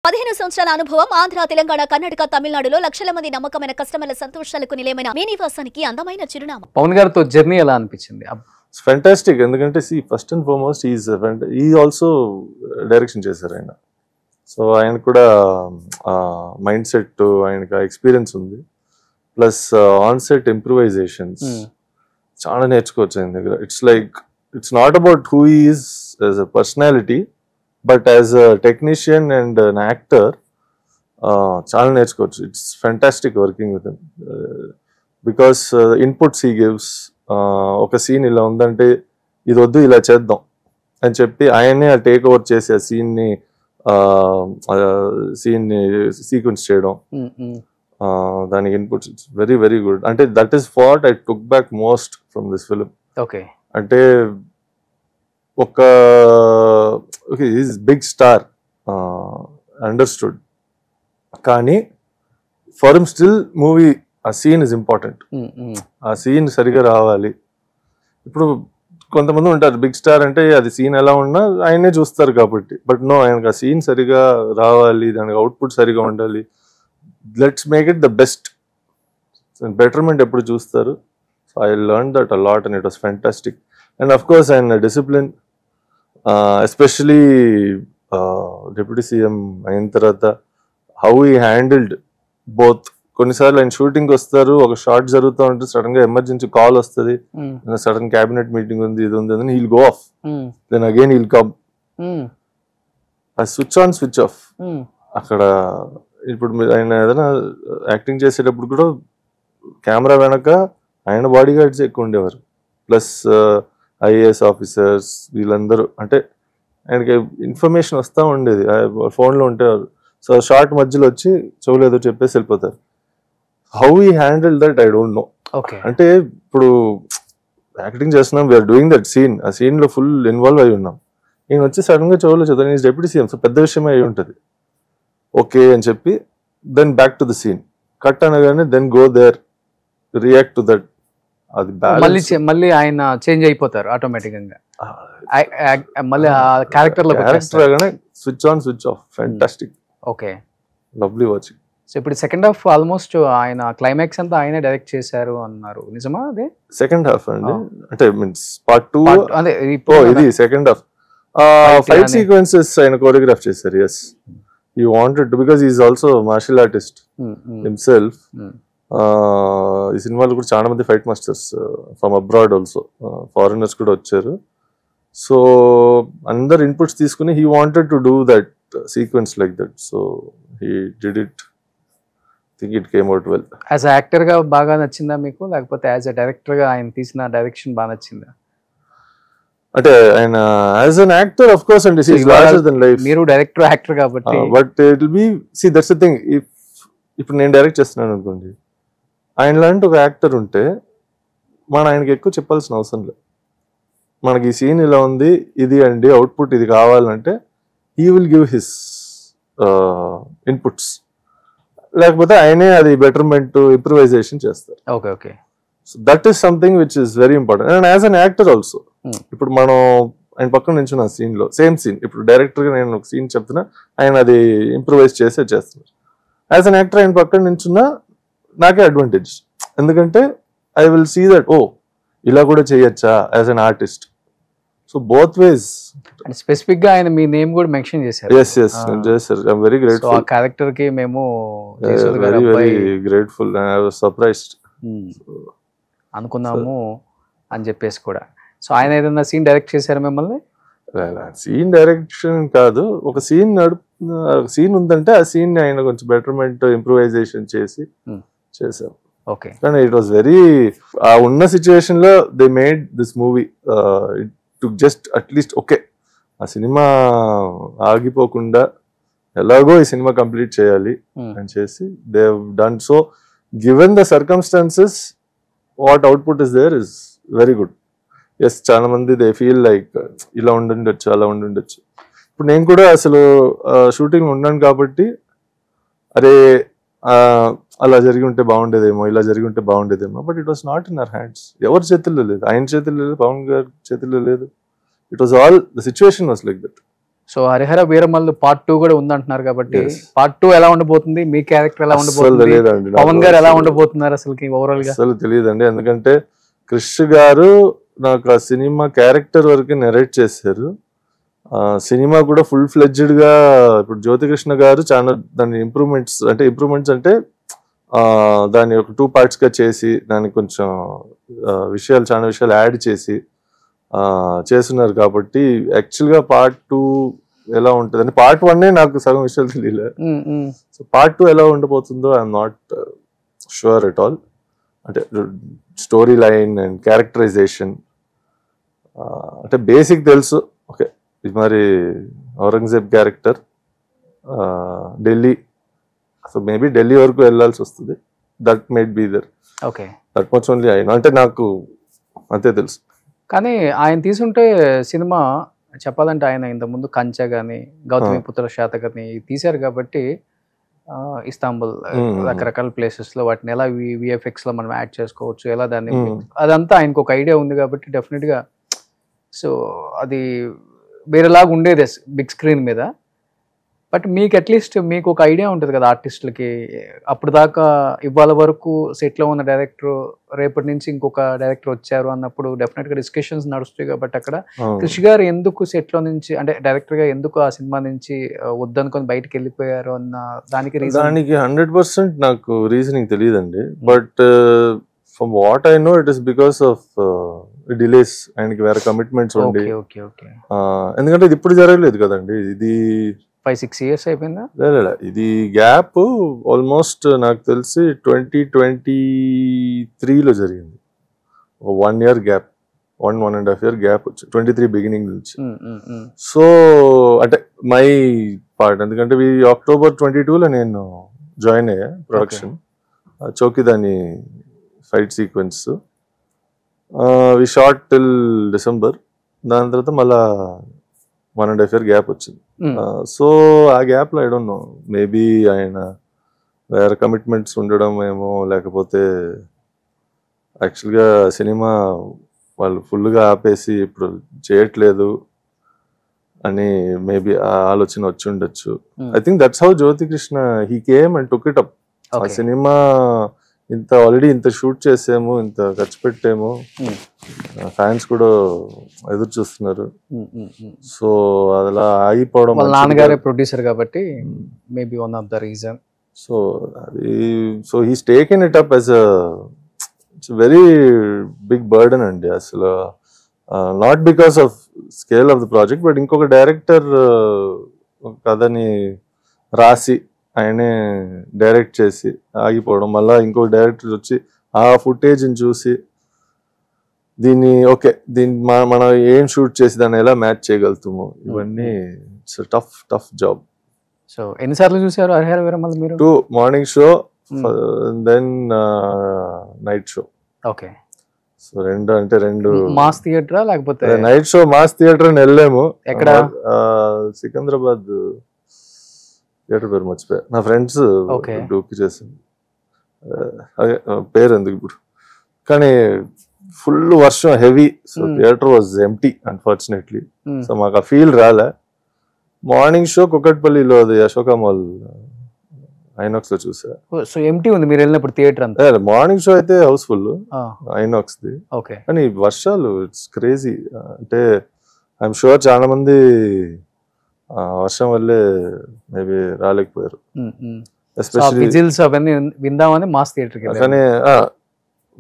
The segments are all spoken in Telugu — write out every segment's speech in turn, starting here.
15 సంవత్సరాల అనుభవం ఆంధ్ర, తెలంగాణ, కర్ణాటక, తమిళనాడులో లక్షల మంది నమ్మకమైన కస్టమర్ల సంతోషాలకు నిలయమైన మీ నివాసానికి అందమైన చిరునామా. పవన్ గారితో జర్నీ ఎలా అనిపించింది? It's fantastic. ఎందుకంటే ఫస్ట్ అండ్ ఫార్మోస్ట్ ఈ ఆల్సో డైరెక్షన్ చేశారు ఆయన. సో ఆయన కూడా మైండ్ సెట్, ఆయనకు ఎక్స్పీరియన్స్ ఉంది. ప్లస్ ఆన్ సెట్ ఇంప్రూవైజేషన్స్ చాలా నేర్చుకోవచ్చు ఆయన దగ్గర. It's not about who is as a personality, but as a technician and an actor చాలా నేర్చుకోవచ్చు. It's fantastic working with him because inputs he gives. ఒక సీన్ ఇలా ఉందంటే ఇది వద్దు ఇలా చేద్దాం అని చెప్పి ఆయనే ఆ టేక్ ఓవర్ చేసి ఆ సీన్ని సీక్వెన్స్ చేయడం, దానికి inputs its very very good. అంటే that is what I took back most from this film. Okay, అంటే ఒక బిగ్ స్టార్ అండర్స్టూడ్, కానీ ఫర్ హిమ్ స్టిల్ మూవీ ఆ సీన్ ఇస్ ఇంపార్టెంట్. ఆ సీన్ సరిగా రావాలి. ఇప్పుడు కొంతమంది ఉంటారు బిగ్ స్టార్ అంటే అది సీన్ ఎలా ఉన్నా ఆయనే చూస్తారు కాబట్టి, బట్ నో, ఆయనకు ఆ సీన్ సరిగా రావాలి, దానికి అవుట్పుట్ సరిగా ఉండాలి. Let's make it the best. Betterment ఎప్పుడు చూస్తారు. So I learn that a lot and it was fantastic. And of course ఆయన డిసిప్లిన్, ఎస్పెషలీ డిప్యూటీ సీఎం అయిన తర్వాత హౌ హీ హ్యాండిల్డ్ బోత్. కొన్నిసార్లు ఆయన షూటింగ్ వస్తారు, ఒక షార్ట్ జరుగుతూ ఉంటే సడన్ గా ఎమర్జెన్సీ కాల్ వస్తుంది, సడన్ క్యాబినెట్ మీటింగ్ ఉంది, ఇది ఉంది అని, he'll go off, then again he'll come. Switch on switch off. అక్కడ ఇప్పుడు ఆయన ఏదైనా యాక్టింగ్ చేసేటప్పుడు కూడా కెమెరా వెనక ఆయన బాడీ గార్డ్స్ ఎక్కువ ఉండేవారు, ప్లస్ ఐఏఎస్ ఆఫీసర్స్ వీళ్ళందరూ. అంటే ఆయనకి ఇన్ఫర్మేషన్ వస్తూ ఉండేది, ఫోన్లో ఉంటేవారు. సో షార్ట్ మధ్యలో వచ్చి చెవులేదో చెప్పేసి వెళ్ళిపోతారు. హౌ ఈ handle that I don't no. అంటే ఇప్పుడు యాక్టింగ్ చేస్తున్నాం, వీఆర్ డూయింగ్ దట్ సీన్, ఆ సీన్ లో ఫుల్ ఇన్వాల్వ్ అయి ఉన్నాం. నేను వచ్చి సడన్ గా చెవులో చదువు, ఈజ్ డెప్యూటీ సీఎం, సో పెద్ద విషయమే అయి ఉంటుంది, ఓకే అని చెప్పి then back to the scene, cut అనగానే then go there, react to that. అది మళ్ళీ ఆయన చేంజ్ అయిపోతారు ఆటోమేటిక్ గా, మళ్ళీ character switch on switch off. Fantastic. Okay, lovely watching. So ఇప్పుడు సెకండ్ హాఫ్ ఆల్మోస్ట్ ఆయన క్లైమాక్స్ అంతా ఆయన డైరెక్ట్ చేశారు అన్నారు, నిజమా? అదే సెకండ్ హాఫ్ అండి, అంటే మీన్స్ పార్ట్ 2 అదే ఇది సెకండ్ హాఫ్. ఫైట్ సీక్వెన్సెస్ ఆయన కోరియోగ్రాఫ్ చేశారు. Yes, he wanted to, because he is also a martial artist himself. ఈ సినిమాలో కూడా చాలా మంది fight masters from abroad also, foreigners కూడా వచ్చారు. సో అందరు ఇన్పుట్స్ తీసుకుని he wanted to do that sequence like that, so he did it. I think it came out well. As a actor గా బాగా నచ్చిందా మీకు, లేకపోతే యాజ్ అ డైరెక్టర్ గా ఆయన తీసిన డైరెక్షన్ బాగా నచ్చిందా? అంటే ఆయన as an actor of course అండి, ఈజ్ లార్జర్ దెన్ లైఫ్. మీరు డైరెక్టర్ యాక్టర్ కాబట్టి, but it will be, see that's the thing. ఇప్పుడు నేను డైరెక్ట్ చేస్తున్నాను అనుకోండి, ఆయన లాంటి ఒక యాక్టర్ ఉంటే మనం ఆయనకి ఎక్కువ చెప్పాల్సిన అవసరం లేదు. మనకి ఈ సీన్ ఇలా ఉంది, ఇది అండి అవుట్పుట్, ఇది కావాలంటే he will give his inputs, లేకపోతే ఆయనే అది బెటర్మెంట్ ఇంప్రూవైజేషన్ చేస్తారు. Okay okay. So that is something which is very important. And as an actor also, ఇప్పుడు మనం ఆయన పక్కన నించున్న సీన్ లో సేమ్ సీన్, ఇప్పుడు డైరెక్టర్ గా నేను ఒక సీన్ చెప్తున్నా, ఆయన అది ఇంప్రూవైజ్ చేస్తున్నారు. యాజ్ అన్ యాక్టర్ ఆయన పక్కన నించున్నా నాకే అడ్వాంటేజ్, ఎందుకంటే ఐ విల్ సీ దట్, ఓ ఇలా కూడా చేయొచ్చా as an artist. So both ways. Specific గా ఆయన మీ నేమ్ కూడా మెన్షన్ చేశారు. yes చేశారు. I am very grateful. ఆ క్యారెక్టర్ కి మేము very very grateful. I was surprised అనుకున్నాము అని చెప్పేసి కూడా. సో ఆయన ఏదైనా సీన్ డైరెక్ట్ చేశారు మిమ్మల్ని? సీన్ డైరెక్షన్ కాదు, ఒక సీన్ ఉందంటే ఆ సీన్ ఆయన కొంచెం బెటర్మెంట్ ఇంప్రూవైజేషన్ చేసి చేశారు. ఓకే. కానీ ఇట్ వాస్ వెరీ, ఆ ఉన్న సిచ్యువేషన్ లో they made this movie to just at least okay, ఆ సినిమా ఆగిపోకుండా ఎలాగో ఈ సినిమా కంప్లీట్ చేయాలి అని చేసి they have done. So given the circumstances, what output is there is very good. Yes, చాలా మంది దే ఫీల్ లైక్ ఇలా ఉండుండొచ్చు, అలా ఉండుండొచ్చు. ఇప్పుడు నేను కూడా అసలు షూటింగ్ ఉన్నాను కాబట్టి, అరే అలా జరిగి ఉంటే బాగుండేదేమో, ఇలా జరిగి ఉంటే బాగుండేదేమో, but it was not in our hands. ఎవరి చేతుల్లో లేదు, ఆయన చేతుల్లో లేదు, పవన్ గారి చేతుల్లో లేదు. It was all the situation was like that. So Harihara Veeramallu part 2 కూడా ఉందంటున్నారు కాబట్టి Yes. పార్ట్ 2 ఎలా ఉండబోతుంది, మీ క్యారెక్టర్ ఎలా అస్సలు ఉండబోతుంది, తెలియదండి పవన్ గారు ఎలా ఉండబోతున్నారు అసలుకి ఓవరాల్ గా? అసలు తెలియదండి. ఎందుకంటే క్రిష్ గారు నాకు ఆ సినిమా క్యారెక్టర్ వరకు నెరేట్ చేశారు. సినిమా కూడా ఫుల్ ఫ్లెడ్జ్డ్ గా ఇప్పుడు జ్యోతికృష్ణ గారు చాలా దాని ఇంప్రూవ్మెంట్స్ అంటే దాన్ని ఒక 2 parts గా చేసి దానికి కొంచెం చాలా విషయాలు యాడ్ చేసి చేస్తున్నారు కాబట్టి యాక్చువల్గా పార్ట్ 2 ఎలా ఉంటుంది అంటే పార్ట్ 1 నాకు సగం విషయాలు తెలియలే. సో పార్ట్ 2 ఎలా ఉండబోతుందో I'm not sure at all. అంటే స్టోరీ లైన్ అండ్ క్యారెక్టరైజేషన్ అంటే బేసిక్ తెలుసు. ఓకే, ఇది మరి Aurangzeb character Delhi, so maybe Delhi వరకు వెళ్ళాల్సి వస్తుంది. That may be there. Okay, that much only అయినా అంటే నాకు అంతే తెలుసు. కానీ ఆయన తీసుంటే సినిమా చెప్పాలంటే ఆయన ఇంతకుముందు కంచె కానీ గౌతమిపుత్ర శాతకర్ణి తీశారు కాబట్టి ఇస్తాంబుల్ రకరకాల ప్లేసెస్ లో వాటిని ఎలా విఎఫ్ఎక్స్ లో మనం యాడ్ చేసుకోవచ్చు, ఎలా దాన్ని అదంతా ఆయనకు ఒక ఐడియా ఉంది కాబట్టి డెఫినెట్ గా సో అది వేరేలాగా ఉండేది బిగ్ స్క్రీన్ మీద. బట్ మీకు అట్లీస్ట్ మీకు ఒక ఐడియా ఉంటుంది కదా ఆర్టిస్టులకి, అప్పుడు దాకా ఇవాళ వరకు సెట్లో ఉన్న డైరెక్టర్ రేపటి నుంచి ఇంకొక డైరెక్టర్ వచ్చారు అన్నప్పుడు డెఫినెట్గా డిస్కషన్స్ నడుస్తాయి. కాబట్టి అక్కడ కృషి గారు ఎందుకు సెట్లో నుంచి అంటే డైరెక్టర్గా ఎందుకు ఆ సినిమా నుంచి వద్దనుకొని బయటకు వెళ్ళిపోయారు అన్న దానికి 100% నాకు రీజనింగ్ తెలియదండి. But from what I know it is because of delays. ఆయనకి వేరే కమిట్మెంట్స్ ఉండి, ఎందుకంటే ఇది ఇప్పుడు జరగలేదు కదండి, ఇది 5-6 years అయిపోయిందా? ఇది గ్యాప్ ఆల్మోస్ట్ నాకు తెలిసి 2023లో జరిగింది. 1 year గ్యాప్, 1.5 year గ్యాప్ వచ్చి 23 బిగినింగ్ నుంచి. సో అంటే మై పార్ట్ ఎందుకంటే October 22లో నేను జాయిన్ అయ్యా ప్రొడక్షన్. చౌకీదాని fight sequence we shot till December. దాని తర్వాత మళ్ళా 1.5 year గ్యాప్ వచ్చింది. సో ఆ గ్యాప్ లో ఐ డోంట్ నో, మేబీ ఆయన వేరే కమిట్మెంట్స్ ఉండడం ఏమో, లేకపోతే యాక్చువల్గా సినిమా వాళ్ళు ఫుల్గా ఆపేసి ఇప్పుడు చేయట్లేదు అని మేబీ ఆ ఆలోచన వచ్చి ఉండొచ్చు. I think that's how Jyothi Krishna he came and took it up. ఆ సినిమా ఆల్రెడీ ఇంత షూట్ చేసాము, ఇంత ఖర్చు పెట్టాము, ఫ్యాన్స్ కూడా ఎదురు చూస్తున్నారు. సో అలా ఆగిపోవడం, నాన్నగారే ప్రొడ్యూసర్ కాబట్టి maybe one of the reason. So అది so he's taken it up as it's very big burden అండి అసలు. Not because of scale of the project, but ఇంకొక డైరెక్టర్ కథని రాసి ఆయనే డైరెక్ట్ చేసి ఆగిపోవడం, మళ్ళీ ఇంకో డైరెక్టర్ వచ్చి ఆ ఫుటేజ్ని చూసి దీన్ని మనం ఏం షూట్ చేసి దాన్ని ఎలా మ్యాచ్ చేయగలుగుతాము, ఇవన్నీ ఇట్స్ టఫ్ జాబ్. సో ఎన్నిసార్లు చూసారు హరిహర వీరమల్లు మీరు? 2 morning show, then night show. Okay, so రెండు మాస్ థియేటరా లేకపోతే నైట్ షో మాస్ థియేటర్ అని వెళ్ళాము. ఎక్కడ? సికింద్రాబాద్ థియేటర్ పేరు మర్చిపోయా, నా ఫ్రెండ్స్ డూకి చేసింది, అదే పేరు ఎందుకు ఇప్పుడు. కానీ ఫుల్ వర్షం, heavy. So theatre was empty unfortunately. So మాకు ఆ ఫీల్ రాలే. మార్నింగ్ షో కుకట్పల్లిలో అది అశోక మాల్ ఐనాక్స్ లో చూసా. సో ఎంప్టీ ఉంది మీరు వెళ్ళినప్పుడు థియేటర్ అంతా? మార్నింగ్ షో అయితే హౌస్ఫుల్ ఐనాక్స్ ది. కానీ వర్షాలు ఇట్స్ క్రేజీ. అంటే ఐఎమ్ షూర్ చాలా మంది వర్షం వల్లే మేబీ రాలేకపోయారు. విందామని మాస్ థియేటర్. కానీ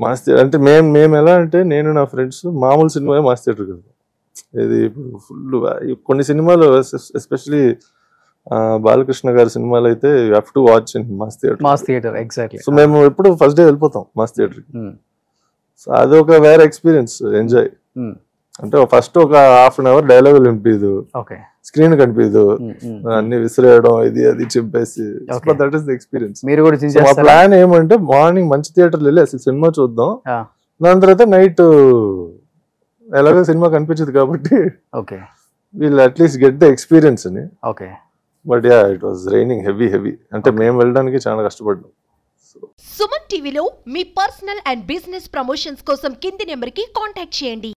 మాస్ థియేటర్ అంటే మేము ఎలా అంటే నేను నా ఫ్రెండ్స్ మామూలు సినిమా మాస్ థియేటర్ కదా. ఇది ఇప్పుడు ఫుల్ కొన్ని సినిమాలు ఎస్పెషలీ బాలకృష్ణ గారి సినిమాలు అయితే you have to watch in mass theatre. Exactly. So మేము ఎప్పుడు ఫస్ట్ డే వెళ్ళిపోతాం మాస్ థియేటర్. సో అదొక వేరే ఎక్స్పీరియన్స్, ఎంజాయ్. అంటే ఫస్ట్ ఒక ½ an hour డైలాగులు వినిపించదు, స్క్రీన్ కనిపించదు, అన్ని విసిరేయడం, ఇది అది చింపేసి. That is the experience. మీరు కూడా మా ప్లాన్ ఏమంటే మార్నింగ్ మంచి థియేటర్లు వెళ్ళి అసలు సినిమా చూద్దాం, దాని తర్వాత నైట్ ఎలాగో సినిమా కనిపించదు కాబట్టి వీళ్ళు అట్లీస్ట్ గెట్ ద ఎక్స్పీరియన్స్ అని. But yeah it was raining heavy. అంటే మేము వెళ్ళడానికి చాలా కష్టపడ్డాం. సుమన్ టీవీలో మీ పర్సనల్ అండ్ బిజినెస్ ప్రమోషన్స్ కోసం కింది నెంబర్కి కాంటాక్ట్ చేయండి.